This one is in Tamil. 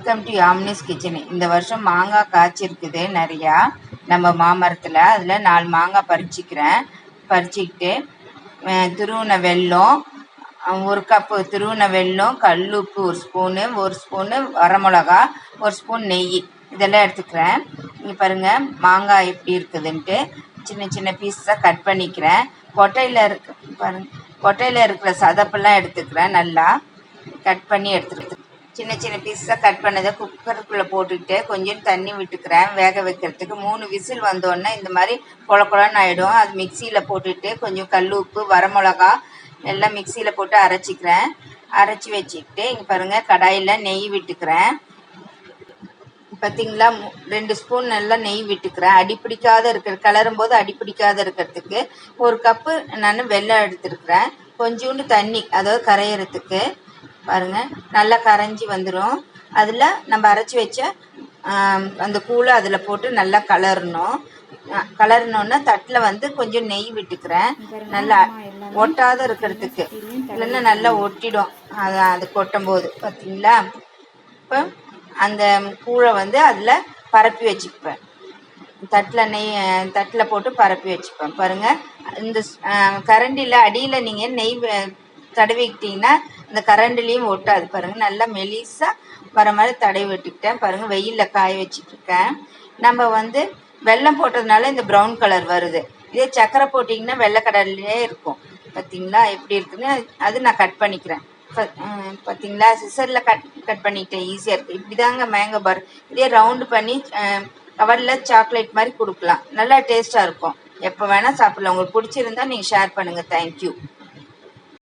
Welcome to Yamini's kitchen. இந்த வருஷம் மாங்காய் காய்ச்சிருக்குது நிறையா நம்ம மாமரத்தில். அதில் 4 மாங்காய் பறிச்சிக்கிட்டு துருவின வெல்லம், 1 கப்பு துருவின வெல்லம், கல்லுப்பு 1 ஸ்பூனு வரமிளகா, 1 ஸ்பூன் நெய் இதெல்லாம் எடுத்துக்கிறேன். இங்கே பாருங்கள் மாங்காய் எப்படி இருக்குதுன்ட்டு சின்ன சின்ன பீஸாக கட் பண்ணிக்கிறேன். கொட்டையில் இருக்கிற சதப்பெல்லாம் எடுத்துக்கிறேன். நல்லா கட் பண்ணி எடுத்துக்கிறேன். சின்ன சின்ன பீஸாக கட் பண்ணதை குக்கருக்குள்ளே போட்டுக்கிட்டு கொஞ்சம் தண்ணி விட்டுக்கிறேன் வேக வைக்கிறதுக்கு. 3 விசில் வந்தோடனே இந்த மாதிரி குழன்னு ஆகிடும். அது மிக்சியில் போட்டுட்டு கொஞ்சம் கல் உப்பு வரமிளகா எல்லாம் மிக்சியில் போட்டு அரைச்சி வச்சுக்கிட்டு இங்கே பாருங்கள் கடாயில் நெய் விட்டுக்கிறேன். பார்த்திங்களா 2 ஸ்பூன் நல்லா நெய் விட்டுக்கிறேன். கிளறும் போது அடிப்பிடிக்காத இருக்கிறதுக்கு 1 கப்பு நான் வெல்லம் எடுத்துருக்கிறேன். கொஞ்சோண்டு தண்ணி, அதாவது கரையிறதுக்கு. பாருங்கள் நல்லா கரைஞ்சி வந்துடும். அதில் நம்ம அரைச்சி வச்ச அந்த கூழை அதில் போட்டு நல்லா கலரணுன்னா தட்டில் கொஞ்சம் நெய் விட்டுக்கிறேன். நல்லா ஒட்டாத இருக்கிறதுக்கு, இல்லைன்னா நல்லா ஒட்டிடும் அது கொட்டும் போது. பார்த்தீங்களா, இப்போ அந்த கூழை அதில் பரப்பி வச்சுப்பேன். தட்டில் போட்டு பரப்பி வச்சுப்பேன். பாருங்கள் இந்த கரண்டியில் அடியில் நீங்கள் நெய் தடவிக்கிட்டிங்கன்னா இந்த கரண்டிலையும் ஒட்டாது. பாருங்கள் நல்லா மெலிசாக வர மாதிரி தடவி விட்டுக்கிட்டேன். பாருங்கள் வெயிலில் காய வச்சுட்ருக்கேன். நம்ம வெல்லம் போட்டதுனால இந்த ப்ரௌன் கலர் வருது. இதே சர்க்கரை போட்டிங்கன்னா வெள்ளை கலர்லேயே இருக்கும். பார்த்திங்களா எப்படி இருக்குன்னு அது நான் கட் பண்ணிக்கிறேன். பார்த்திங்களா சிசரில் கட் பண்ணிக்கிட்டேன். ஈஸியாக இருக்குது. இப்படி தாங்க மேங்கோ பார். இதே ரவுண்டு பண்ணி கவரில் சாக்லேட் மாதிரி கொடுக்கலாம். நல்லா டேஸ்ட்டாக இருக்கும். எப்போ வேணால் சாப்பிட்லாம். உங்களுக்கு பிடிச்சிருந்தா நீங்கள் ஷேர் பண்ணுங்கள். தேங்க்யூ.